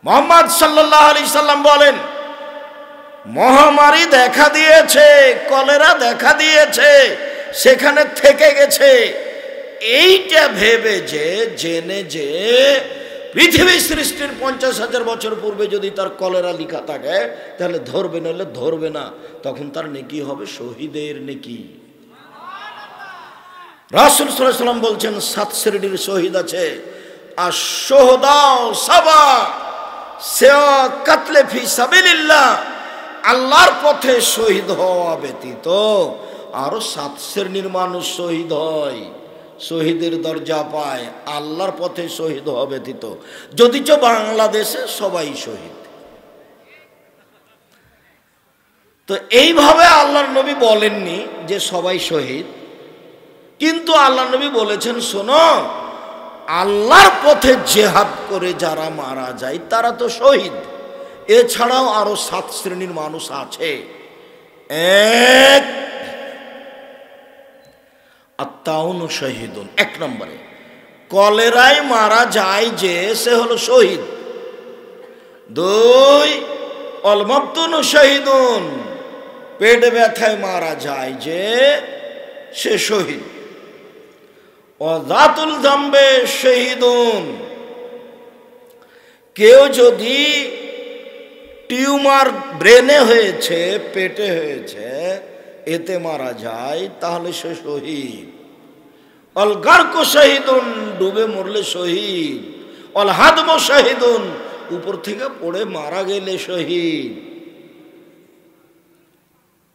মুহাম্মদ সাল্লাল্লাহু আলাইহি সাল্লাম বলেন, মহামারী দেখা দিয়েছে, কলেরা দেখা দিয়েছে, সেখানে থেকে গেছে, এইটা ভেবে যে জেনে যে পৃথিবী সৃষ্টির 50,000 বছর পূর্বে যদি তার কলেরা লিখা থাকে তাহলে ধরবে, নইলে ধরবে না, তখন তার নেকি হবে শহীদের নেকি। রাসূল সাল্লাল্লাহু আলাইহি সাল্লাম বলছেন 7 শ্রেণীর শহীদ আছে। আশ-শুহাদাউ সাবা সিয়া কাতলে ফি সাবিলিল্লাহ, আল্লাহর পথে শহীদ হওয়া ব্যতীত আরো 7 শ্রেণীর মানুষ শহীদ হয়, শহীদের দরজা পায় আল্লাহর পথে শহীদ হওয়া ব্যতীত। যদিচ বাংলাদেশে সবাই শহীদ। তো এইভাবে আল্লাহর নবী বলেননি যে সবাই শহীদ, কিন্তু আল্লাহর নবী বলেছেন, শোনো, আল্লাহর পথে জিহাদ করে যারা মারা যায় তারা তো শহীদ। এছাড়াও আরো 7 শ্রেণীর মানুষ আছে। এক, আত্মাউনু শহীদুন, 1 নম্বরে কলেরায় মারা যায় যে সে হলো শহীদ। 2, অলমাবতুনু শহীদুন, পেট ব্যথায় মারা যায় যে সে শহীদ। ওয়াজাতুল জামবে শহীদুন, কেউ যদি টিউমার ব্রেনে হয়েছে, পেটে হয়েছে, এতে মারা যায় তাহলে সে শহীদ। অল গারকু শহীদুন, ডুবে মরলে শহীদ। অল হাদমু শহীদুন, উপর থেকে পড়ে মারা গেলে শহীদ।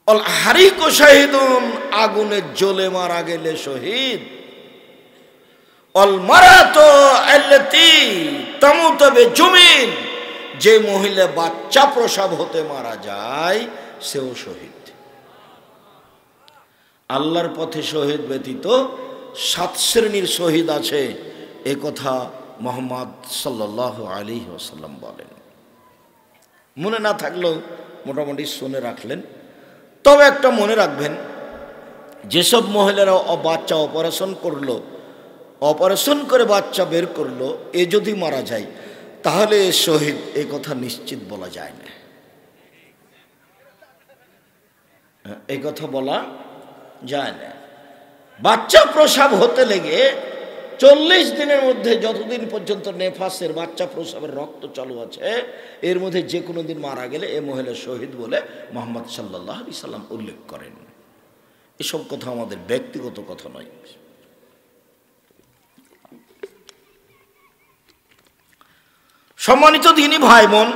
অল হারিকু শহীদুন, আগুনে জ্বলে মারা গেলে শহীদ। অল মারাতু আল্লাতী তামুতু বিজুমিন, যে মহিলা বাচ্চা প্রসব হতে মারা যায় সেও শহীদ। আল্লাহর পথে শহীদ ব্যতীত 7 শ্রেণীর শহীদ আছে, এ কথা মুহাম্মদ সাল্লাল্লাহু আলাইহি ওয়াসাল্লাম বলেন। মনে না থাকলেও মোটামুটি শুনে রাখলেন। তবে একটা মনে রাখবেন, যেসব মহিলারা বাচ্চা অপারেশন করলো, অপারেশন করে বাচ্চা বের করলো, এ যদি মারা যায় তাহলে শহীদ, এ কথা নিশ্চিত বলা যায় না। এই কথা বলা যায় না। বাচ্চা প্রসব হতে লেগে 40 দিনের মধ্যে, যতদিন পর্যন্ত নেফাসের বাচ্চা প্রসবের রক্ত চালু আছে, এর মধ্যে যে কোনো দিন মারা গেলে এ মহিলা শহীদ বলে মুহাম্মদ সাল্লাল্লাহু আলাইহি সাল্লাম উল্লেখ করেন। এসব কথা আমাদের ব্যক্তিগত কথা নয়। সম্মানিত দিনী ভাই বোন,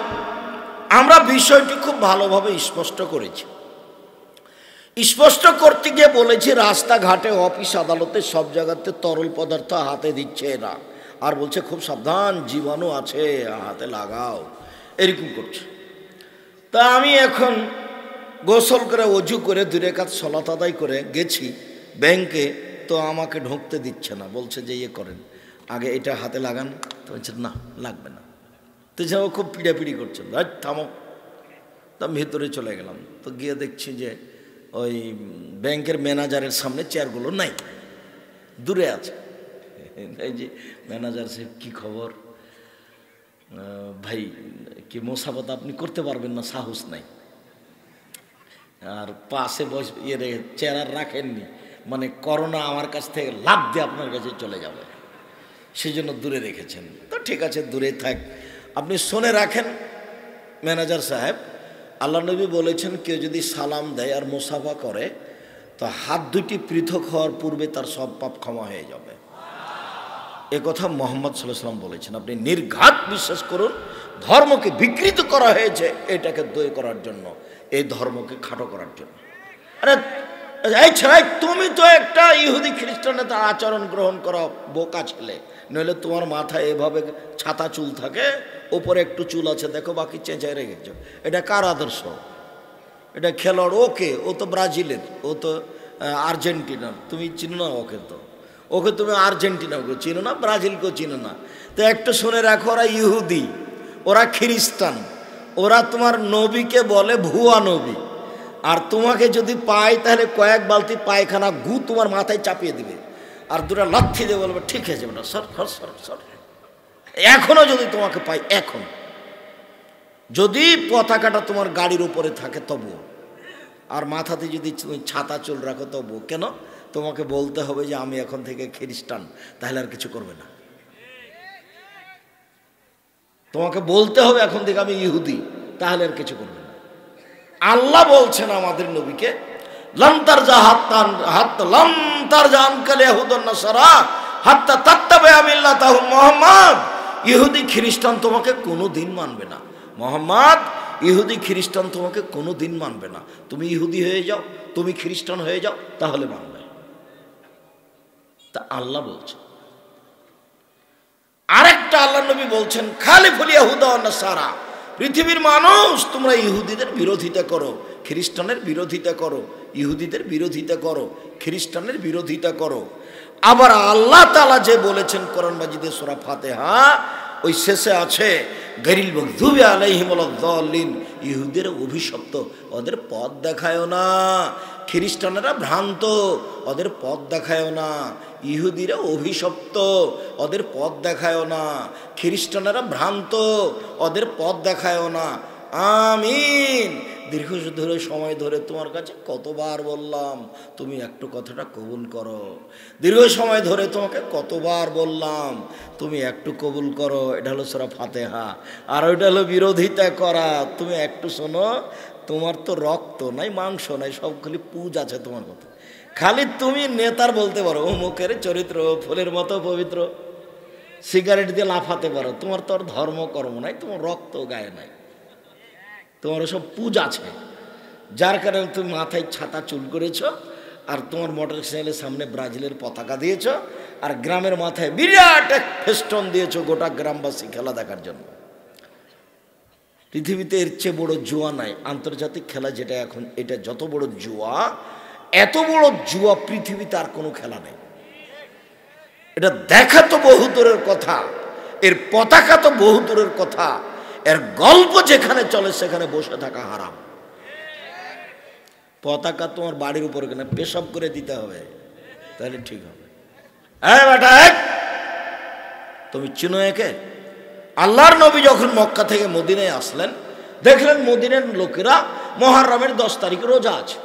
আমরা বিষয়টি খুব ভালোভাবে স্পষ্ট করেছি। স্পষ্ট করতে গিয়ে বলেছি, রাস্তাঘাটে, অফিস আদালতে, সব জায়গাতে তরল পদার্থ হাতে দিচ্ছে এরা, আর বলছে খুব সাবধান, জীবাণু আছে, হাতে লাগাও, এরকম করছে। তা আমি এখন গোসল করে, অজু করে, 2 রাকাত সালাত আদায় করে গেছি ব্যাংকে, তো আমাকে ঢুকতে দিচ্ছে না, বলছে যে ইয়ে করেন, আগে এটা হাতে লাগান। তো বলছে না, লাগবে না। তো যে খুব পিড়াপিড়ি করছেন, থামো। তো আমি ভেতরে চলে গেলাম। তো গিয়ে দেখছি যে ওই ব্যাংকের ম্যানেজারের সামনে চেয়ারগুলো নাই, দূরে আছে। এই যে ম্যানেজার সাহেব, কি খবর ভাই, কি মোসাফত আপনি করতে পারবেন না, সাহস নাই। আর পাশে বসে চেয়ার আর রাখেননি, মানে করোনা আমার কাছ থেকে লাভ দিয়ে আপনার কাছে চলে যাবে, সেই জন্য দূরে রেখেছেন। তো ঠিক আছে, দূরে থাক, আপনি শুনে রাখেন ম্যানেজার সাহেব, আল্লাহ নবী বলেছেন, কেউ যদি সালাম দেয় আর মুসাফা করে তো হাত দুটি পৃথক হওয়ার পূর্বে তার সব পাপ ক্ষমা হয়ে যাবে। এ কথা মুহাম্মদ সাল্লাল্লাহু আলাইহি ওয়াসাল্লাম বলেছেন। আপনি নির্ঘাত বিশ্বাস করুন, ধর্মকে বিকৃত করা হয়েছে এটাকে দই করার জন্য, এই ধর্মকে খাটো করার জন্য। আরে এই ছেলে, তুমি তো একটা ইহুদি খ্রিস্টানের তার আচরণ গ্রহণ করা বোকা ছেলে, নইলে তোমার মাথায় এভাবে ছাতা চুল থাকে, ওপরে একটু চুল আছে দেখো, বাকি চেঁচায় রেখেছ। এটা কার আদর্শ? এটা খেলোয়াড়, ওকে, ও তো ব্রাজিলের, ও তো আর্জেন্টিনার, তুমি চিনো না ওকে, তো ওকে তুমি আর্জেন্টিনাকে চিনো না, ব্রাজিলকেও চিনো না। তো একটু শুনে রাখো, ওরা ইহুদি, ওরা খ্রিস্টান, ওরা তোমার নবীকে বলে ভুয়া নবী, আর তোমাকে যদি পায় তাহলে কয়েক বালতি পায়খানা গু তোমার মাথায় চাপিয়ে দিবে, আর 2টা লাথি দিয়ে বলবে ঠিক আছে বেটা, সর সর সর সর। এখনো যদি তোমাকে পাই, এখন যদি পতাকাটা তোমার গাড়ির উপরে থাকে তবুও, আর মাথাতে যদি তুমি ছাতা চুল রাখো তবুও। কেন? তোমাকে বলতে হবে যে আমি এখন থেকে খ্রিস্টান, তাহলে আর কিছু করবে না। তোমাকে বলতে হবে এখন থেকে আমি ইহুদি, তাহলে আর কিছু করবে না। আল্লাহ বলছেন আমাদের নবীকে, লন্তার যা লন্তার জান কালে হুদন নাসারা হাত্তা তাত্তাবে আমিল্লাতাহু মুহাম্মদ। ইহুদি খ্রিস্টান তোমাকে কোনো দিন মানবে না মোহাম্মদ, ইহুদি খ্রিস্টান তোমাকে কোনো দিন মানবে না। তুমি ইহুদি হয়ে যাও, তুমি খ্রিস্টান হয়ে যাও, তাহলে মানবে। তা আল্লাহ বলছেন। আরেকটা আল্লাহ নবী বলছেন, খালিফুল ইয়াহুদা ওয়ান নাসারা, পৃথিবীর মানুষ তোমরা ইহুদিদের বিরোধিতা করো, খ্রিস্টানের বিরোধিতা করো, ইহুদিদের বিরোধিতা করো, খ্রিস্টানের বিরোধিতা করো। আবার আল্লাহ তাআলা যে বলেছেন কোরআন মাজিদে সূরা ফাতিহা, ওই শেষে আছে গায়রিল মাগদুবি আলাইহিম ওয়ালাদ-দাল্লিন, ইহুদিরা অভিশপ্ত, ওদের পথ দেখায়ও না। খ্রিস্টানেরা ভ্রান্ত, ওদের পথ দেখায়ও না। ইহুদিরা অভিশপ্ত, ওদের পথ দেখায়ও না। খ্রিস্টানেরা ভ্রান্ত, ওদের পথ দেখায়ও না। আমিন। দীর্ঘ ধরে সময় ধরে তোমার কাছে কতবার বললাম তুমি একটু কথাটা কবুল করো। দীর্ঘ সময় ধরে তোমাকে কতবার বললাম তুমি একটু কবুল করো। এটা হলো সূরা ফাতিহা, আর ওইটা হলো বিরোধিতা করা। তুমি একটু শোনো, তোমার তো রক্ত নাই, মাংস নাই, সব খালি পুজ আছে তোমার কথা। খালি তুমি নেতার বলতে পারো অমুকের চরিত্র ফুলের মতো পবিত্র, সিগারেট দিয়ে লাফাতে পারো, তোমার তো আর ধর্মকর্ম নাই, তোমার রক্ত গায়ে নাই, তোমার সব পুজ আছে। যার কারণে তুমি মাথায় ছাতা চুল করেছ, আর তোমার মোটর সাইকেলের সামনে ব্রাজিলের পতাকা দিয়েছ, আর গ্রামের মাথায় বিরাট এক ফেস্টন দিয়েছ গোটা গ্রামবাসী খেলা দেখার জন্য। পৃথিবীতে এর চেয়ে বড় জুয়া নাই। আন্তর্জাতিক খেলা যেটা এখন, এটা যত বড় জুয়া, এত বড় জুয়া পৃথিবীতে আর কোনো খেলা নেই। এটা দেখা তো বহু দূরের কথা, এর পতাকা তো বহু দূরের কথা, এর গল্প যেখানে চলে সেখানে বসে থাকা হারাম। পতাকা তোমার বাড়ির উপরে কেন, পেশাব করে দিতে হবে, তাহলে ঠিক হবে। তুমি চিনো একে? আল্লাহর নবী যখন মক্কা থেকে মদিনায় আসলেন, দেখলেন মদিনার লোকেরা মুহররমের 10 তারিখ রোজা আছে।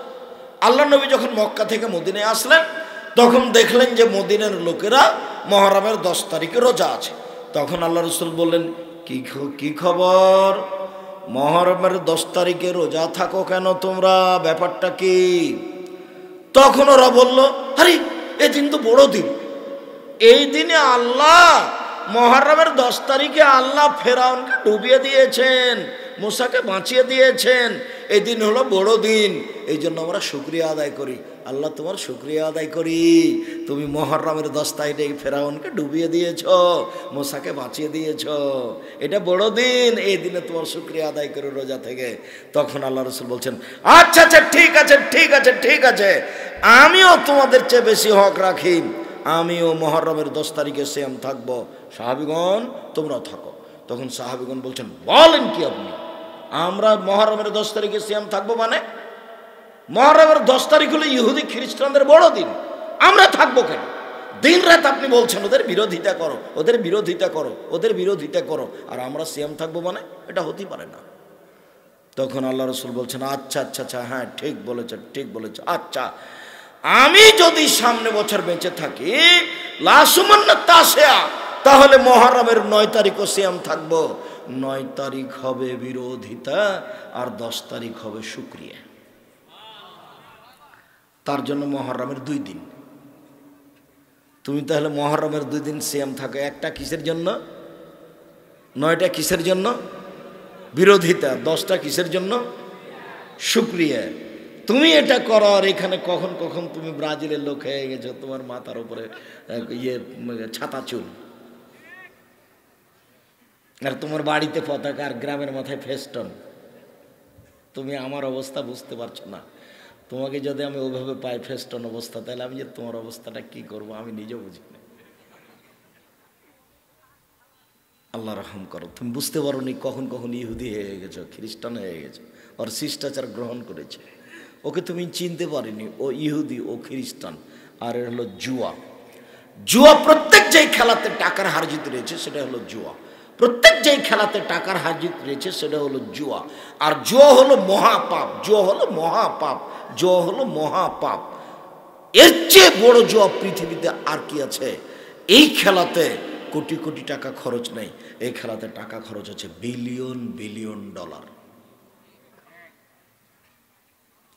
আল্লাহর নবী যখন মক্কা থেকে মদিনায় আসলেন, তখন দেখলেন যে মদিনার লোকেরা মুহররমের 10 তারিখে রোজা আছে। তখন আল্লাহ রাসূল বললেন, কি খবর, মুহররমের 10 তারিখে রোজা থাকো কেন তোমরা, ব্যাপারটা কি? তখন ওরা বলল, আরে এই দিন তো বড় দিন, এই দিনে আল্লাহ মুহররমের 10 তারিখে আল্লাহ ফেরাউনকে ডুবিয়ে দিয়েছেন, মুসাকে বাঁচিয়ে দিয়েছেন, এই দিন হলো বড় দিন, এই জন্য আমরা শুকরিয়া আদায় করি। আল্লাহ তোমার শুকরিয়া আদায় করি, তুমি মুহররমের 10 তারিখে ফেরাউনকে ডুবিয়ে দিয়েছ, মুসাকে বাঁচিয়ে দিয়েছ, এটা বড় দিন, এই দিনে তোমার শুকরিয়া আদায় করি রোজা থেকে। তখন আল্লাহ রাসূল বলছেন, আচ্ছা আচ্ছা ঠিক আছে ঠিক আছে ঠিক আছে, আমিও তোমাদের চেয়ে বেশি হক রাখি, আমিও মুহররমের 10 তারিখে সিয়াম থাকবো, সাহাবীগণ তোমরাও থাকো। তখন সাহাবীগণ বলছেন, বলেন কি আপনি, আমরা মুহররমের 10 তারিখে সিয়াম থাকবো মানে? মুহররমের 10 তারিখ হলো ইহুদি খ্রিস্টানদের বড় দিন, আমরা থাকবো কেন? দিন রাত আপনি বলছেন ওদের বিরোধিতা করো, ওদের বিরোধিতা করো, ওদের বিরোধিতা করো, আর আমরা সিয়াম থাকবো মানে? এটা হতে পারে না। তখন আল্লাহ রাসূল বলছেন, আচ্ছা আচ্ছা আচ্ছা, হ্যাঁ ঠিক বলেছ ঠিক বলেছ, আচ্ছা আমি যদি সামনে বছর বেঁচে থাকি লাসুমান্না তাসিয়া, তাহলে মুহররমের 9 তারিখও সিয়াম থাকবো। 9 তারিখ হবে বিরোধিতা, আর 10 তারিখ হবে শুকরিয়া। তার জন্য মুহররমের 2 দিন। তুমি তাহলে মুহররমের 2 দিন সিয়াম থাকো, একটা কিসের জন্য? 9টা কিসের জন্য? বিরোধিতা। 10টা কিসের জন্য? শুকরিয়া। তুমি এটা করো, আর এখানে কখন কখন তুমি ব্রাজিলের লোক হয়ে গেছো, তোমার মাথার উপরে ছাতা চুল, আর তোমার বাড়িতে পতাকা, আর গ্রামের মাথায় ফেস্টন। তুমি আমার অবস্থা বুঝতে পারছো না। তোমাকে যদি আমি ওইভাবে পাই ফেস্টন অবস্থা, তাহলে আমি যে তোমার অবস্থাটা কি করব আমি নিজেও বুঝি না। আল্লাহ রহম করো, তুমি বুঝতে পারো নি কখন কখন ইহুদি হয়ে গেছো, খ্রিস্টান হয়ে গেছো, ওর শিষ্টাচার গ্রহণ করেছে। ওকে তুমি চিনতে পারিনি, ও ইহুদি, ও খ্রিস্টান, আর এর হলো জুয়া। জুয়া প্রত্যেক যেই খেলাতে টাকার হার জিতে রয়েছে সেটা হলো জুয়া। প্রত্যেক যেই খেলাতে টাকার হাজির রয়েছে সেটা হলো জুয়া। আর জুয়া হলো মহাপাপ, জুয়া হলো মহাপাপ, জুয়া হলো মহাপাপ। এর চেয়ে বড় জুয়া পৃথিবীতে আর কি আছে? এই খেলাতে কোটি কোটি টাকা খরচ নেই, এই খেলাতে টাকা খরচ হচ্ছে বিলিয়ন বিলিয়ন ডলার।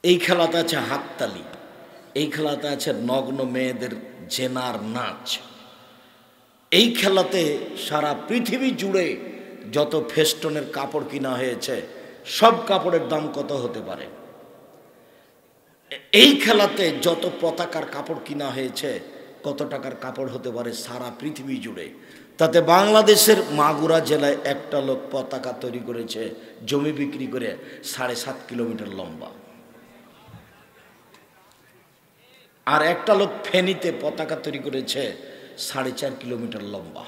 এই খেলাতে আছে হাততালি, এই খেলাতে আছে নগ্ন মেয়েদের জেনার নাচ। এই খেলাতে সারা পৃথিবী জুড়ে যত ফেস্টনের কাপড় কিনা হয়েছে সব কাপড়ের দাম কত হতে পারে? এই খেলাতে যত পতাকার কাপড় কিনা হয়েছে কত টাকার কাপড় হতে পারে সারা পৃথিবী জুড়ে? তাতে বাংলাদেশের মাগুরা জেলায় একটা লোক পতাকা তৈরি করেছে জমি বিক্রি করে 7.5 কিলোমিটার লম্বা, আর একটা লোক ফেনীতে পতাকা তৈরি করেছে 4.5 কিলোমিটার লম্বা।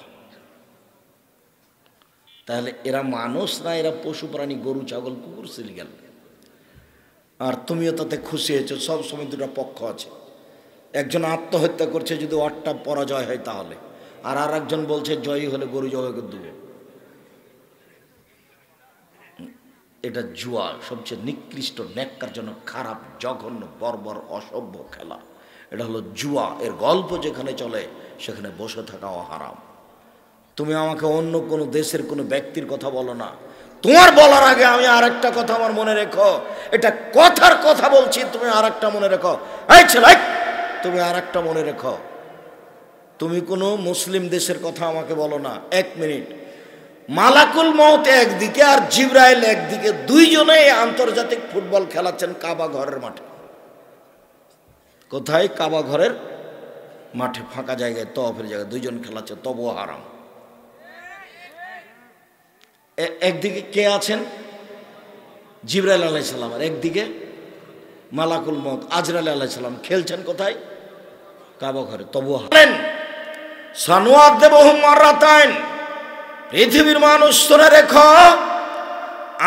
তাহলে এরা মানুষ না, এরা পশু প্রাণী, গরু ছাগল কুকুর সিলগাল। আর তুমিও তাতে খুশি হয়েছো। সব সময় দুটো পক্ষ আছে, একজন আত্মহত্যা করছে যদি ওরটা পরাজয় হয় তাহলে, আর একজন বলছে জয়ী হলে গরু জবাই করে দেবে। এটা জুয়া, সবচেয়ে নিকৃষ্ট, ন্যাক্কারজনক, খারাপ, জঘন্য, বর্বর, অসভ্য খেলা। এটা হলো জুয়া। এর গল্প যেখানে চলে সেখানে বসে থাকাও হারাম। তুমি আমাকে অন্য কোনো দেশের কোনো ব্যক্তির কথা বলো না, তোমার বলার আগে আমি আরেকটা কথা আমার মনে রেখো, এটা কথার কথা বলছি, তুমি আরেকটা মনে রেখো। এই ছেলে, তুমি আরেকটা মনে রেখো, তুমি কোনো মুসলিম দেশের কথা আমাকে বলো না। 1 মিনিট, মালাকুল মউত একদিকে আর জিবরাইল একদিকে, দুইজনেই আন্তর্জাতিক ফুটবল খেলাচ্ছেন কাবা ঘরের মাঠে। কোথায়? কাবা ঘরের মাঠে, ফাঁকা জায়গায়, তওয়াফের জায়গায় দুইজন খেলাচ্ছে, তবুও হারাম। একদিকে কে আছেন? জিবরাইল আলাইহিস সালাম, আর একদিকে মালাকুল মউত আজরাইল আলাইহিস সালাম। খেলছেন কোথায়? কাবা ঘরে, তবুও হারাম। সানুআযিবুহুম মাররাতাইন, পৃথিবীর মানুষ শুনে রেখো,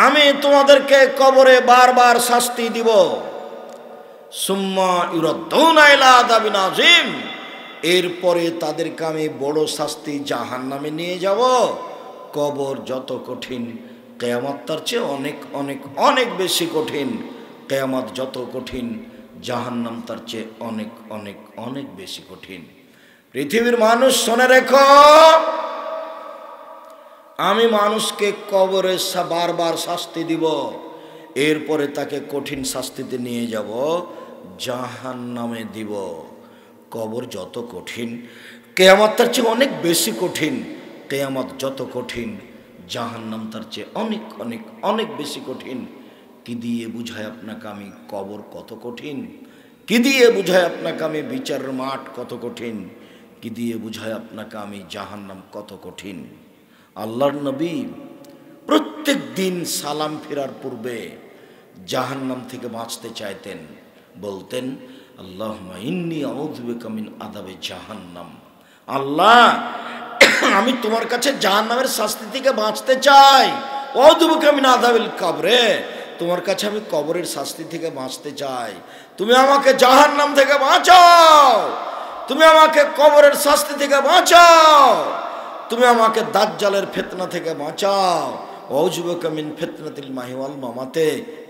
আমি তোমাদেরকে কবরে বারবার শাস্তি দিব। সুম্মা ইউরাদ্দুনা ইলা আযাবিন আযীম, এরপরে তাদেরকে আমি বড় শাস্তি জাহান্নামে নিয়ে যাব। কবর যত কঠিন, কিয়ামত তার চেয়ে অনেক অনেক অনেক বেশি কঠিন। কিয়ামত যত কঠিন, জাহান্নাম তার চেয়ে অনেক অনেক অনেক বেশি কঠিন। পৃথিবীর মানুষ শুনে রেখো, আমি মানুষকে কবরে বারবার শাস্তি দিব, এরপরে তাকে কঠিন শাস্তিতে নিয়ে যাব, জাহান্নামে দিব। কবর যত কঠিন, কিয়ামত তার চেয়ে অনেক বেশি কঠিন। কিয়ামত যত কঠিন, জাহান্নাম তার চেয়ে অনেক অনেক অনেক বেশি কঠিন। কি দিয়ে বুঝায় আপনাকে আমি কবর কত কঠিন? কি দিয়ে বুঝায় আপনাকে আমি বিচারের মাঠ কত কঠিন? কি দিয়ে বুঝায় আপনাকে আমি জাহান্নাম কত কঠিন? আল্লাহর নবী প্রত্যেক দিন সালাম ফেরার পূর্বে জাহান্নাম থেকে বাঁচতে চাইতেন। বলতেন, আল্লাহুম্মা ইন্নী আউযু বিকা মিন আযাবি জাহান্নাম। আল্লাহ, আমি তোমার কাছে জাহান্নামের শাস্তি থেকে বাঁচতে চাই। আউযু বিকা মিন আযাবিল কবরে, তোমার কাছে আমি কবরের শাস্তি থেকে বাঁচতে চাই। তুমি আমাকে জাহান্নাম থেকে বাঁচাও, তুমি আমাকে কবরের শাস্তি থেকে বাঁচাও, তুমি আমাকে দাজ্জালের ফিতনা থেকে বাঁচাও। আউযু বিকা মিন ফিতনাতিল মাহি ওয়াল মামাতে,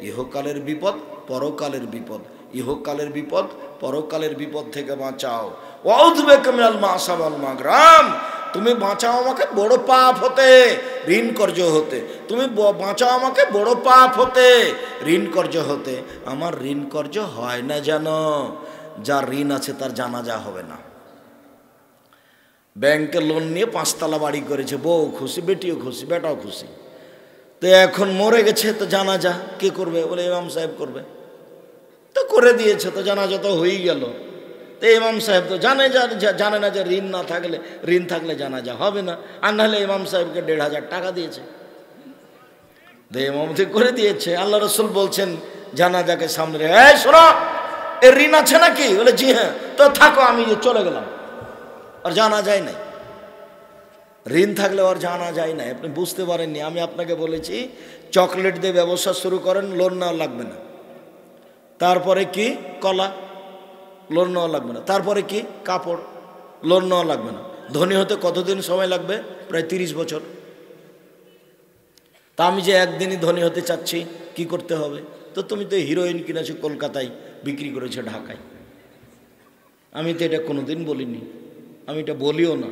ইহকালের বিপদ, পরকালের বিপদ, ইহকালের বিপদ, পরকালের বিপদ থেকে বাঁচাও। আউযু বিকা মিনাল মাসাব ওয়াল মাগরাম, তুমি বাঁচাও আমাকে বড় পাপ হতে, ঋণ কর্য হতে। তুমি বাঁচাও আমাকে বড় পাপ হতে, ঋণ কর্য হতে। আমার ঋণ কর্য হয় না যেন, যার ঋণ আছে তার জানাজা হবে না। ব্যাংকে লোন নিয়ে 5 তলা বাড়ি করেছে, বউ খুশি, বেটিও খুশি, বেটাও খুশি। তো এখন মরে গেছে, তো জানাজা কে করবে? বলে ইমাম সাহেব করবে। তো করে দিয়েছে, তো জানাজা তো হয়েই গেল। তো ইমাম সাহেব তো জানে না যে ঋণ না থাকলে, ঋণ থাকলে জানাজা হবে না। আর নাহলে ইমাম সাহেবকে 1,500 টাকা দিয়েছে, তো ইমামতি করে দিয়েছে। আল্লাহ রসুল বলছেন জানাজাকে সামনে রেখে, এই শোনো, এর ঋণ আছে নাকি? বলে জি হ্যাঁ। তো থাকো, আমি চলে গেলাম। আর জানা যায় নাই, ঋণ থাকলে আর জানা যায় না। আপনি বুঝতে পারেননি। আমি আপনাকে বলেছি চকলেট দিয়ে ব্যবসা শুরু করেন, লোন নেওয়া লাগবে না। তারপরে কি? কলা, লোন নেওয়া লাগবে না। তারপরে কি? কাপড়, লোন নেওয়া লাগবে না। ধনী হতে কতদিন সময় লাগবে? প্রায় 30 বছর। তা আমি যে একদিনই ধনী হতে চাচ্ছি, কি করতে হবে? তো তুমি তো হিরোইন কিনেছো কলকাতায়, বিক্রি করেছো ঢাকায়। আমি তো এটা কোনোদিন বলিনি, আমি এটা বলিও না।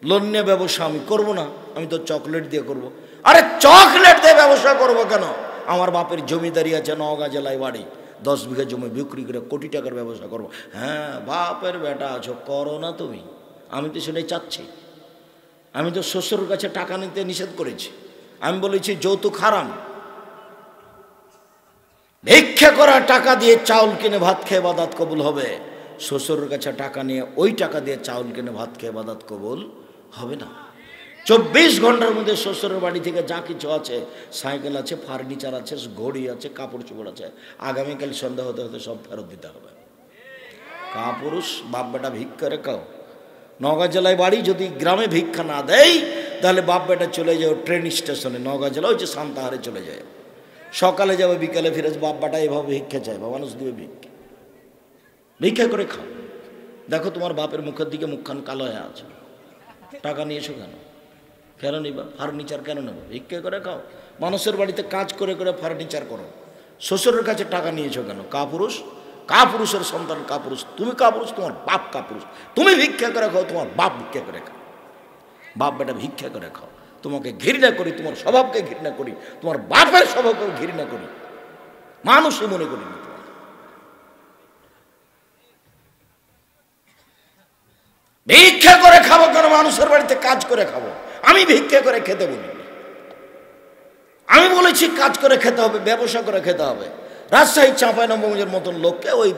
লোন নিয়ে ব্যবসা আমি করব না, আমি তো চকলেট দিয়ে করব। আরে চকলেট দিয়ে ব্যবসা করব কেন? আমার বাপের জমিদারি আছে, নওগাঁ জেলায় বাড়ি, 10 বিঘা জমি বিক্রি করে কোটি টাকার ব্যবসা করব। হ্যাঁ, বাপের বেটা আছো, করো না তুমি। আমি তো সেটাই চাচ্ছি। আমি তো শ্বশুরের কাছে টাকা নিতে নিষেধ করেছি। আমি বলেছি যৌতুক হারাম। ভিক্ষা করা টাকা দিয়ে চাউল কিনে ভাত খেয়ে ইবাদত কবুল হবে। শ্বশুরের কাছে টাকা নিয়ে ওই টাকা দিয়ে চাউল কিনে ভাত খেয়ে ইবাদত কবুল হবে না। 24 ঘন্টার মধ্যে শ্বশুরের বাড়ি থেকে যা কিছু আছে, সাইকেল আছে, ফার্নিচার আছে, ঘড়ি আছে, কাপড় চোপড় আছে, আগামীকাল সন্ধ্যা হতে হতে সব ফেরত দিতে হবে। কাপুরুষ বাপ বেটা ভিক্ষা করে খাও। নওগাঁ জেলায় বাড়ি, যদি গ্রামে ভিক্ষা না দেয় তাহলে বাপ বেটা চলে যাও ট্রেন স্টেশনে, নওগাঁ জেলা ওই যে সান্তাহারে চলে যায়। সকালে যাবে, বিকালে ফিরে বাপ বেটা এভাবে ভিক্ষা চায়, মানুষ দিবে ভিক্ষা। ভিক্ষা করে খাও। দেখো তোমার বাপের মুখের দিকে মুখখান কালো হয়ে আছে। টাকা নিয়েছো কেন? কেন নিবা? ফার্নিচার কেন নেবো? ভিক্ষা করে খাও। মানুষের বাড়িতে কাজ করে করে ফার্নিচার করো। শ্বশুরের কাছে টাকা নিয়েছো কেন? কাপুরুষ, কাপুরুষের সন্তান কাপুরুষ। তুমি কাপুরুষ, তোমার বাপ কাপুরুষ। তুমি ভিক্ষা করে খাও, তোমার বাপ ভিক্ষা করে খাও। বাপ বেটা ভিক্ষা করে খাও। তোমাকে ঘৃণা করি, তোমার স্বভাবকে ঘৃণা করি, তোমার বাপের স্বভাবকে ঘৃণা করি, মানুষই মনে করি না। ভিক্ষা করে খাবো কেন? মানুষের বাড়িতে কাজ করে খাবো। আমি ভিক্ষা করে খেতে বলি, আমি বলেছি কাজ করে খেতে হবে, ব্যবসা করে খেতে হবে। রাজশাহী চাঁপাইনবাবগঞ্জের মতন লোককে ওই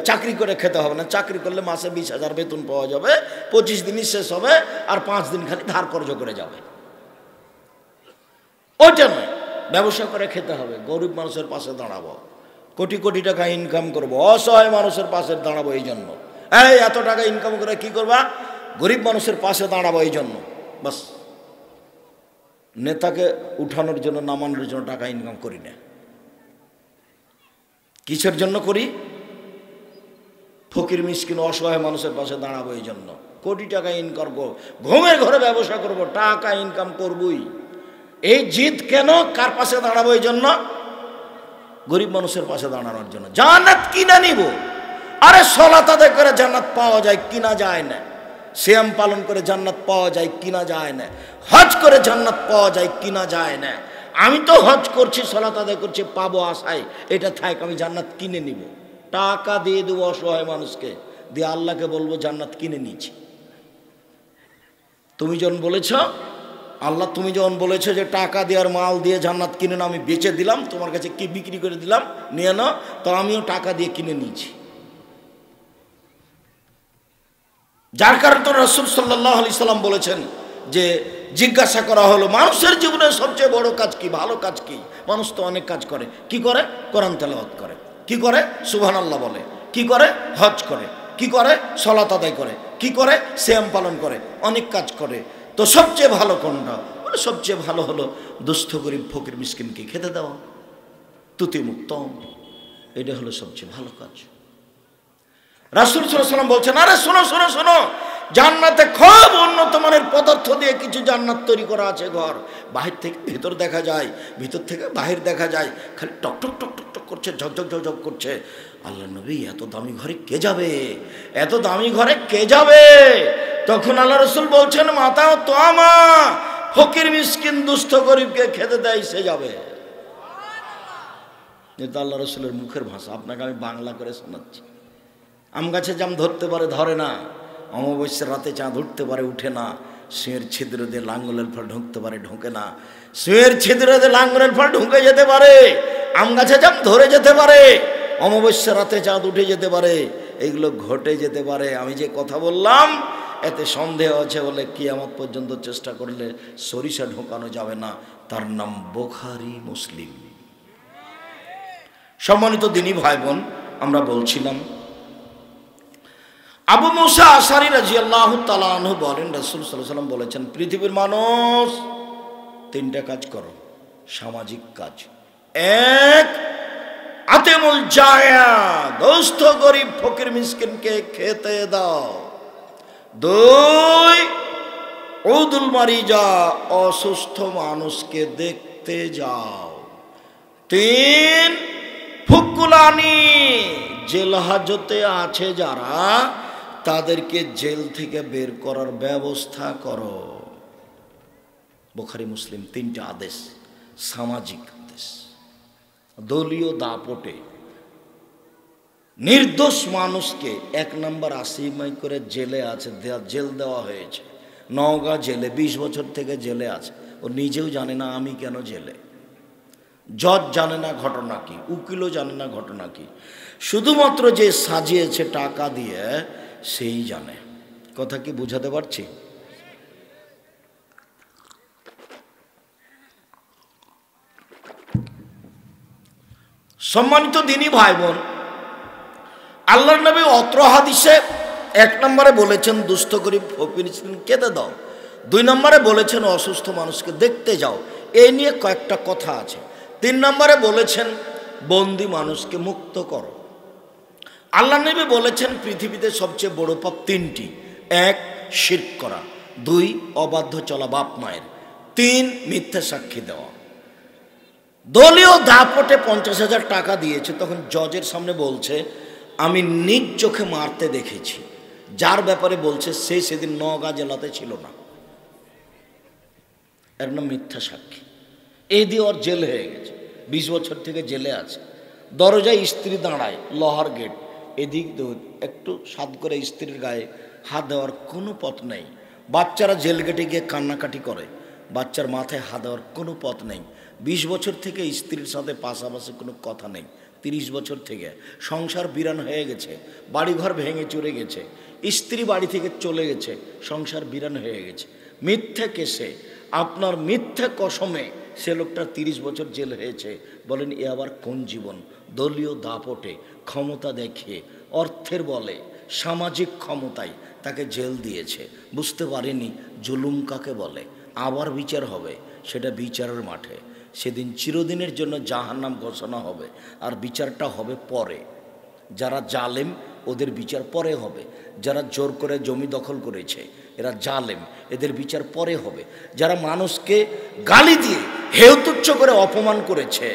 চাকরি করে খেতে হবে না। চাকরি করলে মাসে 20,000 বেতন পাওয়া যাবে, 25 দিনই শেষ হবে, আর 5 দিন খালি ধার কর্জ করে যাবে। ওইটা নয়, ব্যবসা করে খেতে হবে। গরিব মানুষের পাশে দাঁড়াবো, কোটি কোটি টাকা ইনকাম করবো, অসহায় মানুষের পাশে দাঁড়াবো। এই জন্য এত টাকা ইনকাম করে কি করবা? গরিব মানুষের পাশে দাঁড়াবো, এই জন্য। বাস, নেতাকে উঠানোর জন্য, নামানোর জন্য টাকা ইনকাম করি না। কিসের জন্য করি? ফকির মিসকিন অসহায় মানুষের পাশে দাঁড়াবো, এই জন্য। কোটি টাকা ইনকাম করবো, ঘুমের ঘরে ব্যবসা করব, টাকা ইনকাম করবই। এই জিদ কেন? কার পাশে দাঁড়াবো? এই জন্য, গরিব মানুষের পাশে দাঁড়ানোর জন্য। জান্নাত কিনা নিব। আরে সালাত আদায় করে জান্নাত পাওয়া যায়, কিনা যায় না। সিয়াম পালন করে জান্নাত পাওয়া যায়, কিনা যায় না। হজ করে জান্নাত পাওয়া যায়, কিনা যায় না। আমি তো হজ করছি, সালাত আদায় করছি, পাবো আশায়, এটা থাক, আমি জান্নাত কিনে নিব। টাকা দিয়ে দেবো অসহায় মানুষকে, দিয়ে আল্লাহকে বলবো জান্নাত কিনে নিয়েছি। তুমি যখন বলেছ, আল্লাহ তুমি যখন বলেছো যে টাকা দেওয়ার মাল দিয়ে জান্নাত কিনে নাও, আমি বেচে দিলাম, তোমার কাছে কি বিক্রি করে দিলাম, নিয়ে নাও, তো আমিও টাকা দিয়ে কিনে নিয়েছি। যার কারণে তো রাসূল সাল্লাল্লাহু আলাইহি সাল্লাম বলেছেন যে, জিজ্ঞাসা করা হলো মানুষের জীবনের সবচেয়ে বড় কাজ কি, ভালো কাজ কি? মানুষ তো অনেক কাজ করে। কি করে? কোরআন তেলাওয়াত করে। কি করে? সুবহানাল্লাহ বলে। কি করে? হজ করে। কি করে? সালাত আদায় করে। কি করে? সিয়াম পালন করে। অনেক কাজ করে। তো সবচেয়ে ভালো কোনটা? বলে সবচেয়ে ভালো হলো দুস্থ গরিব ফকির মিসকিনকে খেতে দেওয়া, তুতি মুক্ত। এটা হলো সবচেয়ে ভালো কাজ। রাসূল সাল্লাল্লাহু আলাইহি ওয়াসাল্লাম বলছেন, আরে শোনো শোনো শোনো, জান্নাতে খুব উন্নত মানের পদার্থ দিয়ে কিছু জান্নাত তৈরি করা আছে ঘর। বাহির থেকে ভেতর দেখা যায়, ভিতর থেকে বাহির দেখা যায়, খালি টক টক টক টক টক করছে, ঝকঝক ঝকঝক করছে। আল্লাহ নবী, এত দামি ঘরে কে যাবে? এত দামি ঘরে কে যাবে? তখন আল্লাহ রাসূল বলছেন, মাতা তো আমা, ফকির মিসকিন দুস্থ গরিবকে খেতে দেয়, সে যাবে। এটা আল্লাহ রাসূলের মুখের ভাষা, আপনাকে আমি বাংলা করে শোনাচ্ছি। আম গাছে জাম ধরতে পারে, ধরে না। অমাবস্যার রাতে চাঁদ উঠতে পারে, উঠে না। সিংহের ছিদ্র দিয়ে লাঙ্গলের ফল ঢুকতে পারে, ঢোকে না। সিংহের ছিদ্র দিয়ে লাঙ্গলের ফল ঢুকে যেতে পারে, আম গাছে জাম ধরে যেতে পারে, অমাবস্যার রাতে চাঁদ উঠে যেতে পারে, এগুলো ঘটে যেতে পারে। আমি যে কথা বললাম এতে সন্দেহ আছে বলে কিয়ামত পর্যন্ত চেষ্টা করলে সরিষা ঢোকানো যাবে না। তার নাম বুখারী, মুসলিম। সম্মানিত দিনী ভাই বোন, আমরা বলছিলাম আবু মুসা আশআরী রাদিয়াল্লাহু তাআলা আনহু বলেন, রাসূল সাল্লাল্লাহু আলাইহি ওয়াসাল্লাম বলেছেন, পৃথিবীর মানুষ 3টা কাজ করো, সামাজিক কাজ। 1, আতিমুল জায়া, দুস্থ গরিব ফকির মিসকিনকে খেতে দাও। 2, উদুল মারিজা, অসুস্থ মানুষকে দেখতে দেখতে যাও। 3 ফুকুলানি, জেল হাজতে আছে যারা তাদেরকে জেল থেকে বের করার ব্যবস্থা করো। বুখারী মুসলিম 3টা আদেশ, সামাজিক আদেশ। দলীয় দাপটে নির্দোষ মানুষকে 1 নম্বর আসামি করে জেলে আছে, জেল দেওয়া হয়েছে। নওগাঁ জেলে 20 বছর থেকে জেলে আছে। ও নিজেও জানে না আমি কেন জেলে। জজ জানে না ঘটনা কি, উকিলও জানে না ঘটনা কি, শুধুমাত্র যে সাজিয়েছে টাকা দিয়ে সেই জানে। কথা কি বুঝাতে পারছি? সম্মানিত দিনী ভাই বোন, আল্লাহর নবী অত্র হাদিসে 1 নম্বরে বলেছেন দুস্থ গরিব ফকির কেঁদে দাও। 2 নম্বরে বলেছেন অসুস্থ মানুষকে দেখতে যাও। এই নিয়ে কয়েকটা কথা আছে। 3 নম্বরে বলেছেন বন্দি মানুষকে মুক্ত করো। আল্লাহর নবী বলেছেন পৃথিবীতে সবচেয়ে বড় পাপ 3টি। 1 শিরক করা, 2 অবাধ্য চলা বাপ মায়ের, 3 মিথ্যা সাক্ষী দেওয়া। দলীয় দাপটে 50,000 টাকা দিয়েছে, তখন জজের সামনে বলছে আমি নিজ চোখে মারতে দেখেছি। যার ব্যাপারে বলছে সে সেদিন নওগাঁ জেলাতে ছিল না, এর নাম মিথ্যা সাক্ষী। এই দিয়ে ওর জেল হয়ে গেছে, 20 বছর থেকে জেলে আছে। দরজায় স্ত্রী দাঁড়ায়, লোহার গেট, এদিক একটু সাদ করে স্ত্রীর গায়ে হাত দেওয়ার কোনো পথ নেই। বাচ্চারা জেল গেটে গিয়ে কান্নাকাটি করে, বাচ্চার মাথায় হাত দেওয়ার কোনো পথ নেই। 20 বছর থেকে স্ত্রীর সাথে পাশাপাশি কোনো কথা নেই। 30 বছর থেকে সংসার বিরান হয়ে গেছে, বাড়িঘর ভেঙে চড়ে গেছে, স্ত্রী বাড়ি থেকে চলে গেছে, সংসার বিরান হয়ে গেছে। মিথ্যা কেসে, আপনার মিথ্যা কসমে সে লোকটা 30 বছর জেল হয়েছে। বলেন এ আবার কোন জীবন? দলীয় দাপটে, ক্ষমতা দেখিয়ে, অর্থের বলে, সামাজিক ক্ষমতায় তাকে জেল দিয়েছে। বুঝতে পারেনি জুলুম কাকে বলে। আবার বিচার হবে, সেটা বিচারের মাঠে। সেদিন চিরদিনের জন্য জাহান্নাম ঘোষণা হবে, আর বিচারটা হবে পরে। যারা জালেম ওদের বিচার পরে হবে। যারা জোর করে জমি দখল করেছে এরা জালেম, এদের বিচার পরে হবে। যারা মানুষকে গালি দিয়ে হেয়তুচ্ছ করে অপমান করেছে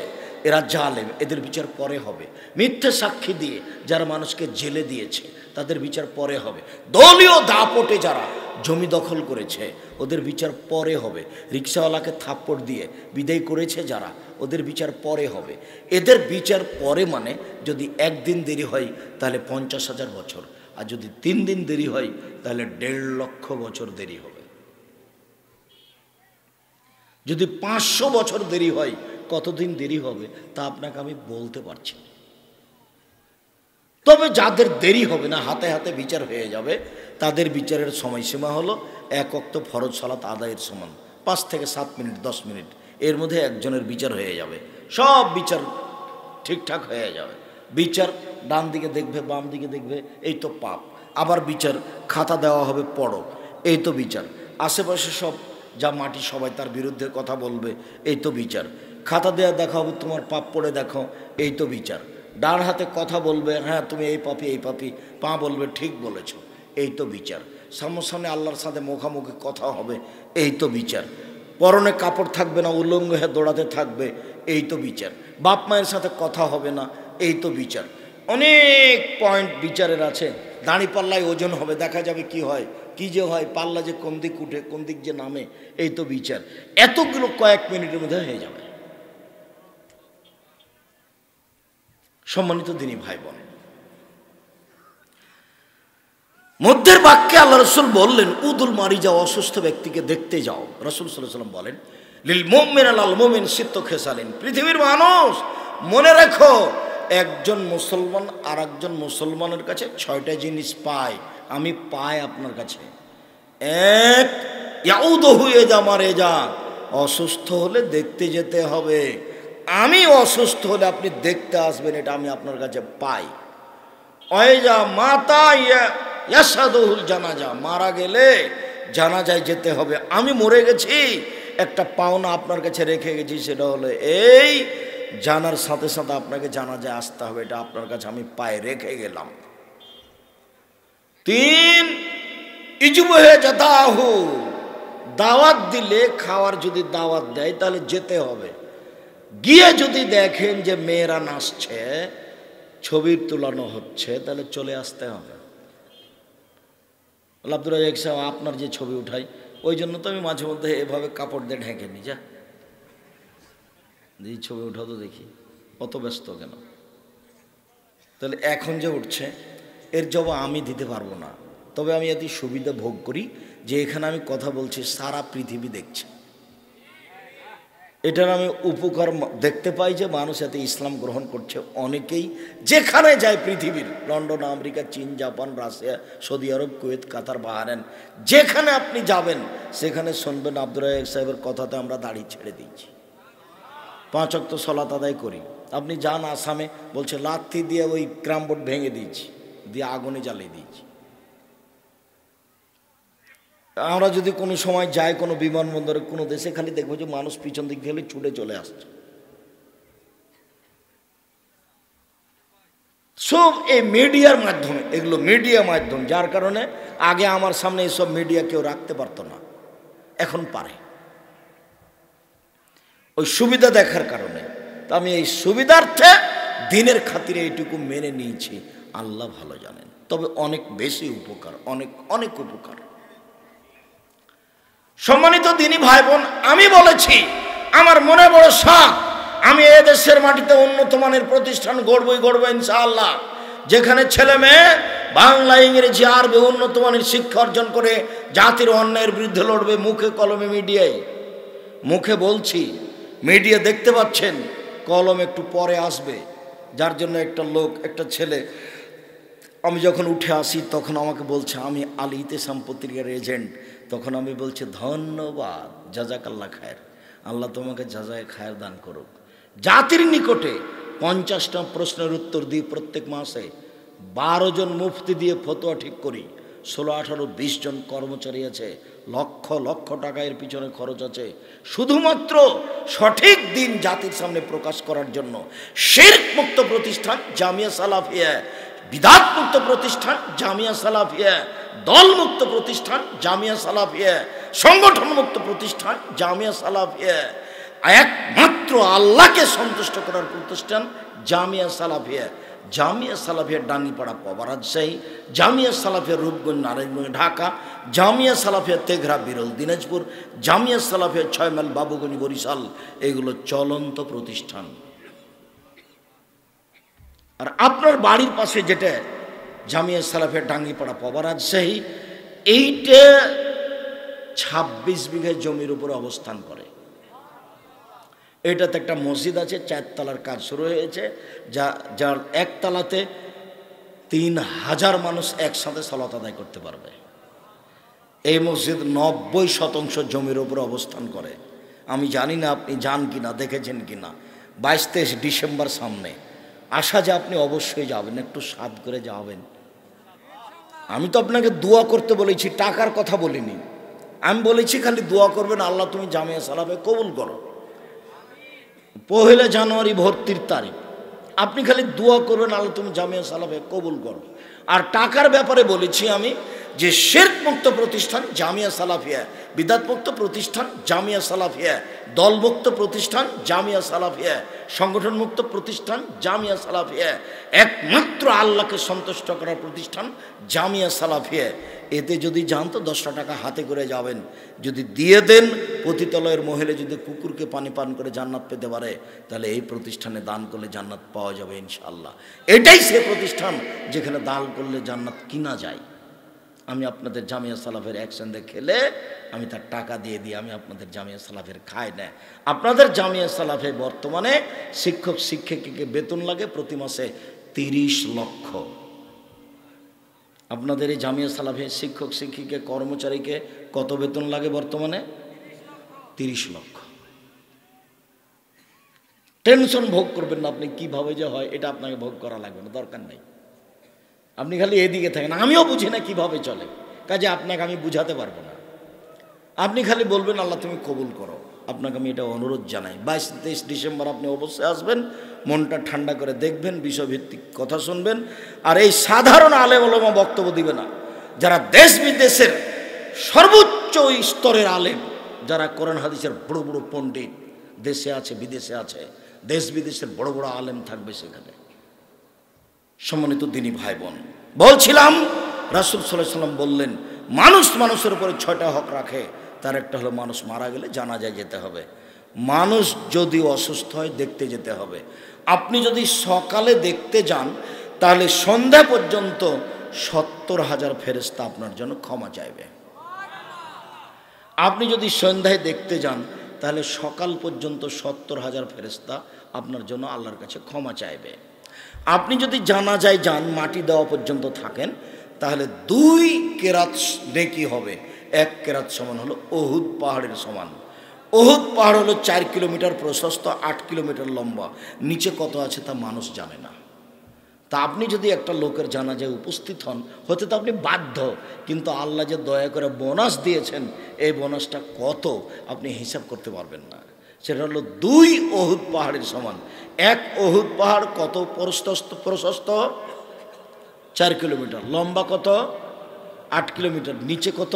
এরা জালেম, এদের বিচার পরে হবে। মিথ্যে সাক্ষী দিয়ে যারা মানুষকে জেলে দিয়েছে তাদের বিচার পরে হবে। দলীয় দাপটে যারা জমি দখল করেছে ওদের বিচার পরে হবে। রিক্সাওয়ালাকে থাপ্পড় দিয়ে বিদায় করেছে যারা, ওদের বিচার পরে হবে। এদের বিচার পরে মানে যদি 1 দিন দেরি হয় তাহলে 50,000 বছর, আর যদি 3 দিন দেরি হয় তাহলে 1.5 লক্ষ বছর দেরি হবে। যদি 500 বছর দেরি হয় কতদিন দেরি হবে তা আপনাকে আমি বলতে পারছি না। তবে যাদের দেরি হবে না, হাতে হাতে বিচার হয়ে যাবে, তাদের বিচারের সময়সীমা হলো 1 ওয়াক্ত ফরজ সালাত আদায়ের সমান, 5 থেকে 7 মিনিট 10 মিনিট, এর মধ্যে একজনের বিচার হয়ে যাবে। সব বিচার ঠিকঠাক হয়ে যাবে। বিচার ডান দিকে দেখবে, বাম দিকে দেখবে, এই তো পাপ। আবার বিচার খাতা দেওয়া হবে, পড়ো, এই তো বিচার। আশেপাশে সব যা মাটি সবাই তার বিরুদ্ধে কথা বলবে, এই তো বিচার। খাতা দেওয়া দেখা হবে, তোমার পাপ পড়ে দেখো, এই তো বিচার। ডান হাতে কথা বলবে, হ্যাঁ তুমি এই পাপি এই পাপি, পা বলবে ঠিক বলেছ, এই তো বিচার। সামনাসামনি আল্লাহর সাথে মুখামুখি কথা হবে, এই তো বিচার। পরনে কাপড় থাকবে না, উলঙ্গ হয়ে দৌড়াতে থাকবে, এই তো বিচার। বাপ মায়ের সাথে কথা হবে না, এই তো বিচার। অনেক পয়েন্ট বিচারের আছে। দাঁড়ি পাল্লায় ওজন হবে, দেখা যাবে কি হয়, কি যে হয়, পাল্লা যে কোন দিক উঠে কোন দিক যে নামে, এই তো বিচার। এতগুলো কয়েক মিনিটের মধ্যে হয়ে যাবে। সম্মানিত দিনী ভাই বোন, মধ্যের বাক্যে আল্লাহ রসুল বললেন উদুল মারিজা, অসুস্থ ব্যক্তিকে দেখতে যাও। রসুল সাল্লাল্লাহু আলাইহি ওয়াসাল্লাম বলেন লিল মুমিন আলাল মুমিন সিত্ত খেসালিন, পৃথিবীর মানুষ মনে রেখো, একজন মুসলমান আর একজন মুসলমানের কাছে 6টা জিনিস পায়। আমি পাই আপনার কাছে। 1 ইয়াউদহু ইজা মারেজা, অসুস্থ হলে দেখতে যেতে হবে। আমি অসুস্থ হলে আপনি দেখতে আসবেন, এটা আমি আপনার কাছে পাই। ওয়াইজা মাতা ইয়াসাদুল জানাজা, মারা গেলে জানাজায় যেতে হবে। আমি মরে গেছি, একটা পাওনা আপনার কাছে রেখে গেছি, সেটা হলো এই জানার সাথে সাথে আপনাকে জানাজায় আসতে হবে, এটা আপনার কাছে আমি পায়ে রেখে গেলাম। 3 ইজবহে জাদাহু, দাওয়াত দিলে, খাওয়ার যদি দাওয়াত দেয় তাহলে যেতে হবে। গিয়ে যদি দেখেন যে মেয়েরা নাচছে, ছবির তুলানো হচ্ছে, তাহলে চলে আসতে হবে। আব্দুর রাজ্জাক সাহেব, আপনার যে ছবি উঠাই, ওই জন্য তো আমি মাঝে মধ্যে এভাবে কাপড় দিয়ে ঢেকে নি, যা এই ছবি উঠাও তো দেখি, অত ব্যস্ত কেন? তাহলে এখন যে উঠছে, এর জবাব আমি দিতে পারবো না। তবে আমি এত সুবিধা ভোগ করি যে এখানে আমি কথা বলছি, সারা পৃথিবী দেখছে। এটার আমি উপকার দেখতে পাই যে মানুষ এতে ইসলাম গ্রহণ করছে। অনেকেই যেখানে যায় পৃথিবীর, লন্ডন, আমেরিকা, চীন, জাপান, রাশিয়া, সৌদি আরব, কুয়েত, কাতার, বাহরাইন, যেখানে আপনি যাবেন সেখানে শুনবেন আব্দুর রাজ্জাক সাহেবের কথাতে আমরা দাড়ি ছেড়ে দিয়েছি, 5 ওয়াক্ত সালাত আদায় করি। আপনি যান আসামে, বলছে লাথি দিয়ে ওই ক্রাম বোর্ড ভেঙে দিয়েছি, দিয়ে আগুনে জ্বালিয়ে দিয়েছি। আমরা যদি কোনো সময় যাই কোনো বিমানবন্দরে, কোনো দেশে, খালি দেখবো যে মানুষ পিছন দিক থেকে ছুটে চলে আসছে। সব এই মিডিয়ার মাধ্যমে, এগুলো মিডিয়া মাধ্যম, যার কারণে আগে আমার সামনে এইসব মিডিয়া কেউ রাখতে পারতো না, এখন পারে, ওই সুবিধা দেখার কারণে। তো আমি এই সুবিধার্থে দিনের খাতিরে এইটুকু মেনে নিয়েছি, আল্লাহ ভালো জানেন। তবে অনেক বেশি উপকার, অনেক অনেক উপকার। সম্মানিত দিনী ভাই বোন, আমি বলেছি আমার মনে বড় শখ, আমি এদেশের মাটিতে উন্নত মানের প্রতিষ্ঠান গড়বই গড়বো ইনশাআল্লাহ, যেখানে ছেলে মেয়ে বাংলা, ইংরেজি, আরবি উন্নত মানের শিক্ষা অর্জন করে জাতির অন্যায়ের বিরুদ্ধে লড়বে। মুখে কলমে মিডিয়ায়, মুখে বলছি, মিডিয়া দেখতে পাচ্ছেন, কলম একটু পরে আসবে। যার জন্য একটা লোক, একটা ছেলে, আমি যখন উঠে আসি তখন আমাকে বলছে আমি আল ইতিসাম পত্রিকার এজেন্ট। তখন আমি বলছি ধন্যবাদ, জাজাকাল্লাহ খায়ের, আল্লাহ তোমাকে জাজায় খায়ের দান করুক। জাতির নিকটে 50টা প্রশ্নের উত্তর দিই প্রত্যেক মাসে, 12 জন মুফতি দিয়ে ফতোয়া ঠিক করি, 16, 18, 20 জন কর্মচারী আছে, লক্ষ লক্ষ টাকা এর পিছনে খরচ আছে, শুধুমাত্র সঠিক দিন জাতির সামনে প্রকাশ করার জন্য। শিরক মুক্ত প্রতিষ্ঠান জামিয়া সালাফিয়া, বিদআত মুক্ত প্রতিষ্ঠান জামিয়া সালাফিয়া, দল মুক্ত প্রতিষ্ঠান জামিয়া সালাফিয়া, সংগঠন মুক্ত প্রতিষ্ঠান জামিয়া সালাফিয়া, একমাত্র আল্লাহকে সন্তুষ্ট করার প্রতিষ্ঠান জামিয়া সালাফিয়া। জামিয়া সালাফিয়া ডাঙ্গিপাড়া পাবা রাজশাহী, জামিয়া সালাফিয়া রূপগঞ্জ নারায়ণগঞ্জ ঢাকা, জামিয়া সালাফিয়া তেঘরা বিরল দিনাজপুর, জামিয়া সালাফিয়া 6 মাইল বাবুগঞ্জ বরিশাল। এগুলো চলন্ত প্রতিষ্ঠান। আর আপনার বাড়ির পাশে যেটা জামিয়া সালাফিয়া ডাঙ্গিপাড়া পাবা রাজশাহী, এইটা 26 বিঘা জমির উপর অবস্থান করে। এটাতে একটা মসজিদ আছে, 4 তলার কাজ শুরু হয়েছে, যার 1 তলাতে 3000 মানুষ একসাথে সালাত আদায় করতে পারবে। এই মসজিদ 90% জমির উপর অবস্থান করে। আমি জানি না আপনি যান কিনা, দেখেছেন কিনা। 22-23 ডিসেম্বর সামনে আসা, যে আপনি অবশ্যই যাবেন, একটু সাধ করে যাবেন। আমি তো আপনাকে দোয়া করতে বলেছি, টাকার কথা বলিনি। আমি বলেছি খালি দোয়া করবেন, আল্লাহ তুমি জামিয়া সালাফে কবুল করো। 1 জানুয়ারি ভর্তির তারিখ, আপনি খালি দোয়া করবেন, আল্লাহ তুমি জামিয়া সালাফে কবুল করো। আর টাকার ব্যাপারে বলেছি আমি যে শিরক মুক্ত প্রতিষ্ঠান জামিয়া সালাফিয়া, বিদআত মুক্ত প্রতিষ্ঠান জামিয়া সালাফিয়া, দল মুক্ত প্রতিষ্ঠান জামিয়া সালাফিয়া, সংগঠন মুক্ত প্রতিষ্ঠান জামিয়া সালাফিয়া, একমাত্র আল্লাহকে সন্তুষ্ট করার প্রতিষ্ঠান জামিয়া সালাফিয়া। এতে যদি যান তো 10টা টাকা হাতে করে যাবেন, যদি দিয়ে দেন, পতিতালয়ের মহিলা যদি কুকুরকে পানি পান করে জান্নাত পেতে পারে, তাহলে এই প্রতিষ্ঠানে দান করলে জান্নাত পাওয়া যাবে ইনশাআল্লাহ। এটাই সে প্রতিষ্ঠান যেখানে দান করলে জান্নাত কিনা যায়। আমি আপনাদের জামিয়া সালাফের একসঙ্গে খেলে আমি তার টাকা দিয়ে দিই, আমি আপনাদের জামিয়া সালাফের খাই না। আপনাদের জামিয়া সালাফে বর্তমানে শিক্ষক শিক্ষিকাকে বেতন লাগে প্রতি মাসে 30 লক্ষ। আপনাদের এই জামিয়া সালাফে শিক্ষক শিক্ষিকা কর্মচারীকে কত বেতন লাগে বর্তমানে? 30 লক্ষ। টেনশন ভোগ করবেন না আপনি, কিভাবে যে হয় এটা আপনাকে ভোগ করা লাগবে না, দরকার নেই। আপনি খালি এদিকে থাকেন, আমিও বুঝি না কিভাবে চলে, কাজে আপনাকে আমি বুঝাতে পারবো না। আপনি খালি বলবেন আল্লাহ তুমি কবুল করো। আপনাকে আমি এটা অনুরোধ জানাই, 22-23 ডিসেম্বর আপনি অবশ্যই আসবেন, মনটা ঠান্ডা করে দেখবেন, বিষয়ভিত্তিক কথা শুনবেন। আর এই সাধারণ আলেম ওলামা বক্তব্য দিবে না, যারা দেশ বিদেশের সর্বোচ্চ স্তরের আলেম, যারা কোরআন হাদিসের বড় বড় পণ্ডিত দেশে আছে বিদেশে আছে, দেশ বিদেশের বড় বড় আলেম থাকবে সেখানে। সম্মানিত দিনী ভাই বোন, বলছিলাম রাসূল সাল্লাল্লাহু আলাইহি ওয়াসাল্লাম বললেন, মানুষ মানুষের উপরে 6টা হক রাখে। তার একটা হলো মানুষ মারা গেলে জানাজায় যেতে হবে, মানুষ যদি অসুস্থ হয় দেখতে যেতে হবে। আপনি যদি সকালে দেখতে যান তাহলে সন্ধ্যা পর্যন্ত 70,000 ফেরেশতা আপনার জন্য ক্ষমা চাইবে। আপনি যদি সন্ধ্যায় দেখতে যান তাহলে সকাল পর্যন্ত 70,000 ফেরেশতা আপনার জন্য আল্লাহর কাছে ক্ষমা চাইবে। আপনি যদি জানাজায় যান, মাটি দেওয়া পর্যন্ত থাকেন, তাহলে 2 কেরাত নেকি হবে। 1 কেরাত সমান হলো উহুদ পাহাড়ের সমান। উহুদ পাহাড় হলো 4 কিলোমিটার প্রশস্ত, 8 কিলোমিটার লম্বা। নিচে কত আছে তা মানুষ জানে না। তা আপনি যদি একটা লোকের জানাজায় উপস্থিত হন, হতে তো আপনি বাধ্য, কিন্তু আল্লাহ যে দয়া করে বোনাস দিয়েছেন, এই বোনাসটা কত আপনি হিসাব করতে পারবেন না। সেটা হলো 2 উহুদ পাহাড়ের সমান। 1 উহুদ পাহাড় কত প্রশস্ত? 4 কিলোমিটার। লম্বা কত? 8 কিলোমিটার। নিচে কত?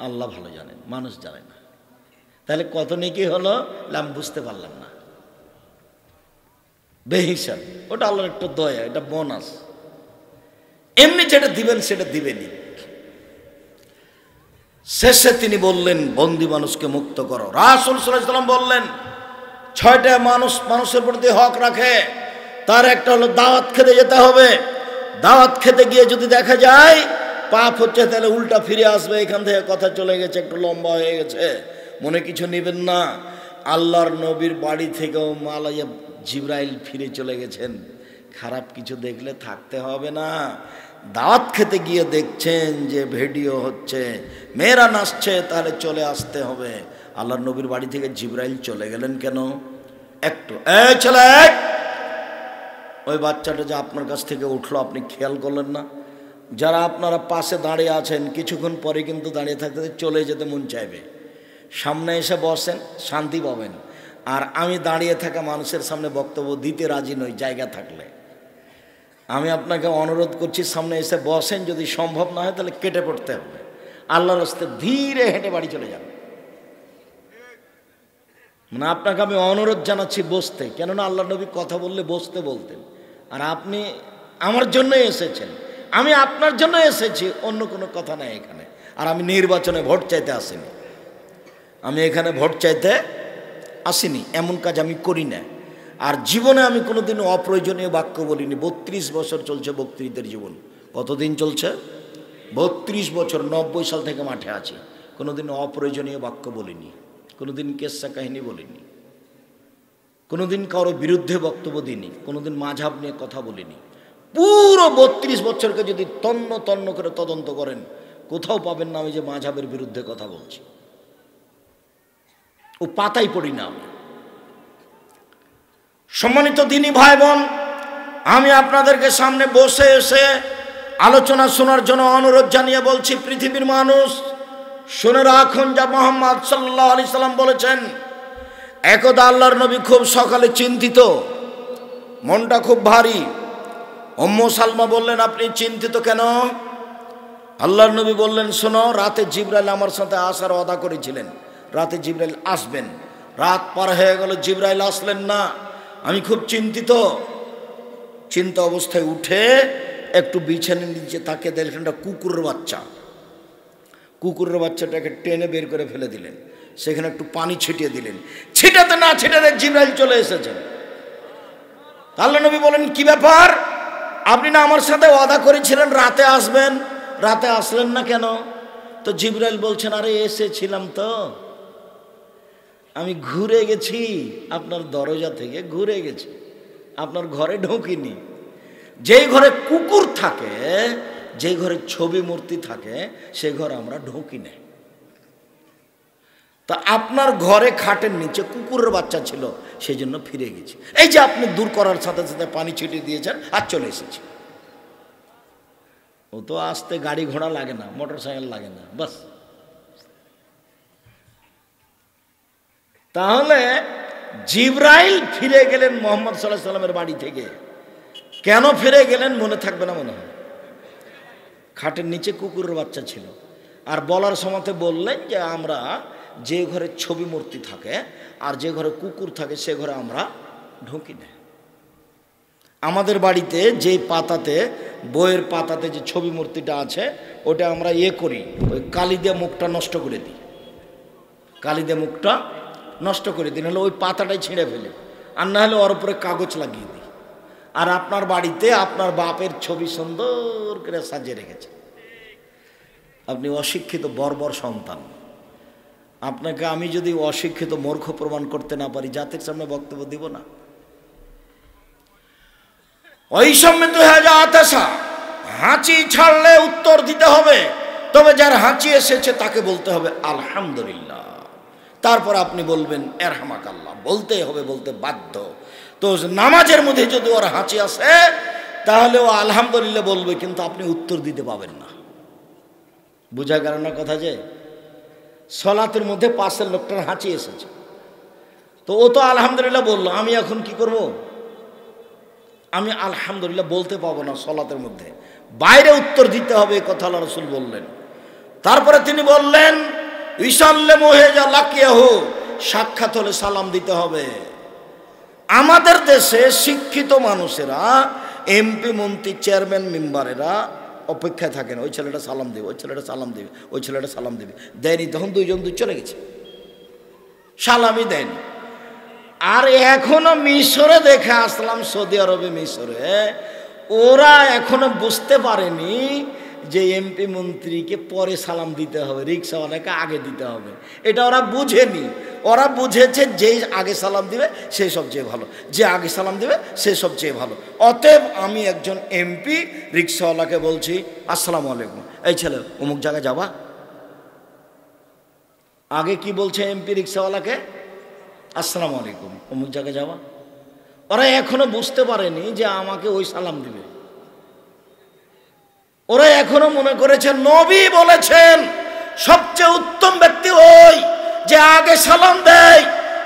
আল্লাহ ভালো জানেন, মানুষ জানে না। তাহলে কত নেকি হলো আমি বুঝতে পারলাম না, বেহিসাব। ওটা আল্লাহর একটা দয়া, এটা বোনাস। এমনি যেটা দিবেন সেটা দিবেনই। শেষে তিনি বললেন, বন্দি মানুষকে মুক্ত করো। রাসূল সাল্লাল্লাহু আলাইহি ওয়াসাল্লাম বললেন, 6টা মানুষের প্রতি হক রাখে। তার একটা হলো দাওয়াত খেতে যেতে হবে। দাওয়াত খেতে গিয়ে যদি দেখা যায় পাপ হচ্ছে, তাহলে উল্টা ফিরে আসবে, এখান থেকে কথা চলে গেছে, একটু লম্বা হয়ে গেছে, মনে কিছু নেবেন না। আল্লাহর নবীর বাড়ি থেকেও মালাইয়া জিবরাইল ফিরে চলে গেছেন। খারাপ কিছু দেখলে থাকতে হবে না। দাওয়াত খেতে গিয়ে দেখছেন যে ভিডিও হচ্ছে, মেয়েরা নাচছে, তাহলে চলে আসতে হবে। আল্লাহর নবীর বাড়ি থেকে জিবরাইল চলে গেলেন কেন? একটু এই ছেলে, ওই বাচ্চাটা যে আপনার কাছ থেকে উঠলো আপনি খেয়াল করলেন না? যারা আপনারা পাশে দাঁড়িয়ে আছেন, কিছুক্ষণ পরে কিন্তু দাঁড়িয়ে থাকতে চলে যেতে মন চাইবে। সামনে এসে বসেন, শান্তি পাবেন। আর আমি দাঁড়িয়ে থাকা মানুষের সামনে বক্তব্য দিতে রাজি নই জায়গা থাকলে। আমি আপনাকে অনুরোধ করছি, সামনে এসে বসেন। যদি সম্ভব না হয় তাহলে কেটে পড়তে হবে। আল্লাহর রাস্তে ধীরে হেঁটে বাড়ি চলে যান। মানে আপনাকে আমি অনুরোধ জানাচ্ছি বসতে, কেননা আল্লাহ নবী কথা বললে বসতে বলতেন। আর আপনি আমার জন্যই এসেছেন, আমি আপনার জন্য এসেছি, অন্য কোনো কথা নাই এখানে। আর আমি নির্বাচনে ভোট চাইতে আসিনি, আমি এখানে ভোট চাইতে আসিনি, এমন কাজ আমি করি না। আর জীবনে আমি কোনোদিন অপ্রয়োজনীয় বাক্য বলিনি। 32 বছর চলছে বক্তৃতার জীবন। কতদিন চলছে? 32 বছর। 90 সাল থেকে মাঠে আছি। কোনোদিন অপ্রয়োজনীয় বাক্য বলিনি, কোনোদিন কেসা কাহিনী বলিনি, কোনোদিন কারো বিরুদ্ধে বক্তব্য দিইনি, কোনোদিন মাঝহাব নিয়ে কথা বলিনি। পুরো 32 বছরকে যদি তন্ন তন্ন করে তদন্ত করেন, কোথাও পাবেন না আমি যে মাঝহাবের বিরুদ্ধে কথা বলছি। ও পাতাই পড়ি না আমি। সম্মানিত দিনী ভাই বোন, আমি আপনাদেরকে সামনে বসে এসে আলোচনা শোনার জন্য অনুরোধ জানিয়ে বলছি, পৃথিবীর মানুষ শুনে রাখুন, যা মুহাম্মদ সাল্লাল্লাহু আলাইহি সাল্লাম বলেছেন। একদা আল্লাহর নবী খুব সকালে চিন্তিত, মনটা খুব ভারী। উম্মু সালমা বললেন, আপনি চিন্তিত কেন? আল্লাহর নবী বললেন, শোনো, রাতে জিবরাইল আমার সাথে আসার ওয়াদা করেছিলেন, রাতে জিবরাইল আসবেন। রাত পার হয়ে গেল, জিবরাইল আসলেন না। আমি খুব চিন্তিত। চিন্তা অবস্থায় উঠে একটু বিছানার নিচে তাকিয়ে দেখলেন একটা কুকুরের বাচ্চা। কুকুরের বাচ্চাটাকে টেনে বের করে ফেলে দিলেন, সেখানে একটু পানি ছিটিয়ে দিলেন। ছিটাতে না ছিটাতে জিবরাইল চলে এসেছেন। আল্লাহর নবী বলেন, কি ব্যাপার? আপনি না আমার সাথে ওয়াদা করেছিলেন রাতে আসবেন, রাতে আসলেন না কেন? তো জিবরাইল বলছেন, আরে এসেছিলাম তো, আমি ঘুরে গেছি, আপনার দরজা থেকে ঘুরে গেছি, আপনার ঘরে ঢুকিনি। যেই ঘরে কুকুর থাকে, যেই ঘরে ছবি মূর্তি থাকে, সে ঘরে আমরা ঢুকি না। তা আপনার ঘরে খাটের নিচে কুকুরের বাচ্চা ছিল, সেই জন্য ফিরে গেছি। এই যে আপনি দূর করার সাথে সাথে পানি ছিটিয়ে দিয়েছেন, আর চলে এসেছি। ও তো আসতে গাড়ি ঘোড়া লাগে না, মোটর সাইকেল লাগে না, বাস। তাহলে জিবরাইল ফিরে গেলেন মুহাম্মদ সাল্লাল্লাহু আলাইহি সাল্লামের বাড়ি থেকে। কেন ফিরে গেলেন মনে থাকবে না মনে হয়। খাটের নিচে কুকুরের বাচ্চা ছিল। আর বলার সময়তে বললেন যে আমরা যে ঘরে ছবি মূর্তি থাকে আর যে ঘরে কুকুর থাকে সে ঘরে আমরা ঢুকি না। আমাদের বাড়িতে যে পাতাতে, বইয়ের পাতাতে যে ছবি মূর্তিটা আছে ওটা আমরা করি, ওই কালি দিয়ে মুখটা নষ্ট করে দিই, কালি দিয়ে মুখটা নষ্ট করে দিই, নাহলে ওই পাতাটাই ছিঁড়ে ফেলি, আর না হলে ওর উপরে কাগজ লাগিয়ে দিই। আর আপনার বাড়িতে আপনার বাপের ছবি সুন্দর করে সাজিয়ে রেখেছে। আপনি অশিক্ষিত বর্বর সন্তান। আপনাকে আমি যদি অশিক্ষিত মূর্খ প্রমাণ করতে না পারি, জাতির সামনে বক্তব্য দিব না। ওই সময় 2000 হাঁচি ছাড়লে উত্তর দিতে হবে, তবে যার হাঁচি এসেছে তাকে বলতে হবে আলহামদুলিল্লাহ, তারপর আপনি বলবেন এরহামাকাল্লাহ, বলতে হবে, বলতে বাধ্য। তো নামাজের মধ্যে যদি ওর হাঁচি আসে তাহলে ও আলহামদুলিল্লাহ বলবে, কিন্তু আপনি উত্তর দিতে পাবেন না। বুঝা গেল না কথা? যে সলাতের মধ্যে পাশের লোকটার হাঁচি এসেছে, তো ও তো আলহামদুলিল্লাহ বললো, আমি এখন কি করব? আমি আলহামদুলিল্লাহ বলতে পাবো না সলাতের মধ্যে, বাইরে উত্তর দিতে হবে, এই কথা আল্লাহ রাসূল বললেন। তারপরে তিনি বললেন ইসাল্লামু হেজা লাকিয়াহু, সাক্ষাৎ হলে সালাম দিতে হবে। আমাদের দেশে শিক্ষিত মানুষেরা, এমপি মন্ত্রী চেয়ারম্যান মেম্বারেরা অপেক্ষায় থাকেন, ওই ছেলেটা সালাম দেবে, ওই ছেলেটা সালাম দেবে, ওই ছেলেটা সালাম দেবে, দেয়নি, তখন দুইজন চলে গেছে, সালামই দেয়নি। আর এখনো মিশরে দেখে আসলাম, সৌদি আরবে, মিশরে ওরা এখনো বুঝতে পারেনি যে এমপি মন্ত্রীকে পরে সালাম দিতে হবে, রিক্সাওয়ালাকে আগে দিতে হবে। এটা ওরা বুঝেনি। ওরা বুঝেছে যে আগে সালাম দিবে সে সবচেয়ে ভালো, যে আগে সালাম দিবে সে সবচেয়ে ভালো। অতএব আমি একজন এমপি, রিক্সাওয়ালাকে বলছি আসসালামু আলাইকুম, এই ছেলে অমুক জায়গায় যাবা? আগে কি বলছে এমপি রিক্সাওয়ালাকে? আসসালামু আলাইকুম, অমুক জায়গায় যাওয়া। ওরা এখনো বুঝতে পারেনি যে আমাকে ওই সালাম দিবে। ওরা এখনো মনে করেছে নবী বলেছেন সবচেয়ে উত্তম ব্যক্তি ওই যে আগে সালাম দেয়।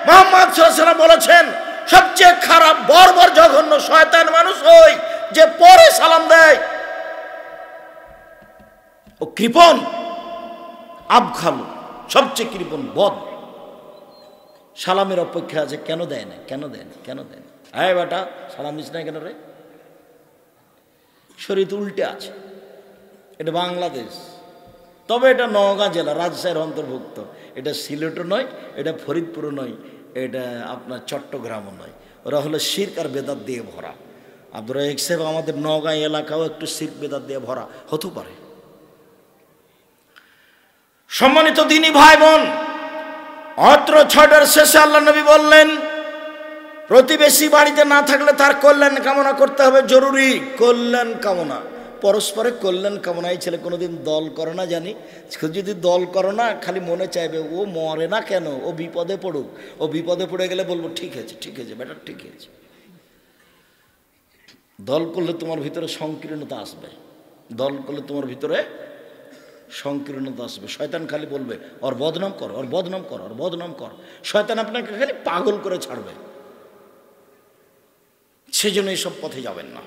মুহাম্মদ সাল্লাল্লাহু আলাইহি ওয়াসাল্লাম বলেছেন সবচেয়ে খারাপ, বর্বর, জঘন্য, শয়তান মানুষ ওই যে পরে সালাম দেয়। ও কৃপণ, আবখালু, সবচেয়ে কৃপণ, বদ। সালামের অপেক্ষা আছে, কেন দেয় না, কেন দেয় না, কেন দেয় না? হ্যাঁ বেটা সালাম দিস না কেন রে? শরীয়ত উল্টে আছে। এটা বাংলাদেশ, তবে এটা নওগাঁ জেলা, রাজশাহীর অন্তর্ভুক্ত। এটা সিলেটও নয়, এটা ফরিদপুরও নয়, এটা আপনার চট্টগ্রামও নয়। ওরা হলো শিরক আর বেদাত দিয়ে ভরা। আব্দুর রাজ্জাক সাহেব আমাদের নওগাঁ এলাকাও একটু শিরক বেদাত দিয়ে ভরা হতে পারে। সম্মানিত দিনী ভাই বোন, অত্র ছয়টার শেষে আল্লাহ নবী বললেন প্রতিবেশী বাড়িতে না থাকলে তার কল্যাণ কামনা করতে হবে, জরুরি কল্যাণ কামনা, পরস্পরের কল্যাণ কামনা। এই ছেলে কোনোদিন দল করে না জানি, যদি দল করো না খালি মনে চাইবে ও মরে না কেন, ও বিপদে পড়ুক, ও বিপদে পড়ে গেলে বলবো ঠিক আছে, ঠিক আছে বেটা, ঠিক আছে। দল করলে তোমার ভিতরে সংকীর্ণতা আসবে, দল করলে তোমার ভিতরে সংকীর্ণতা আসবে। শয়তান খালি বলবে ওর বদনাম কর, ওর বদনাম কর, ওর বদনাম কর। শয়তান আপনাকে খালি পাগল করে ছাড়বে। সেজন্য এইসব পথে যাবেন না।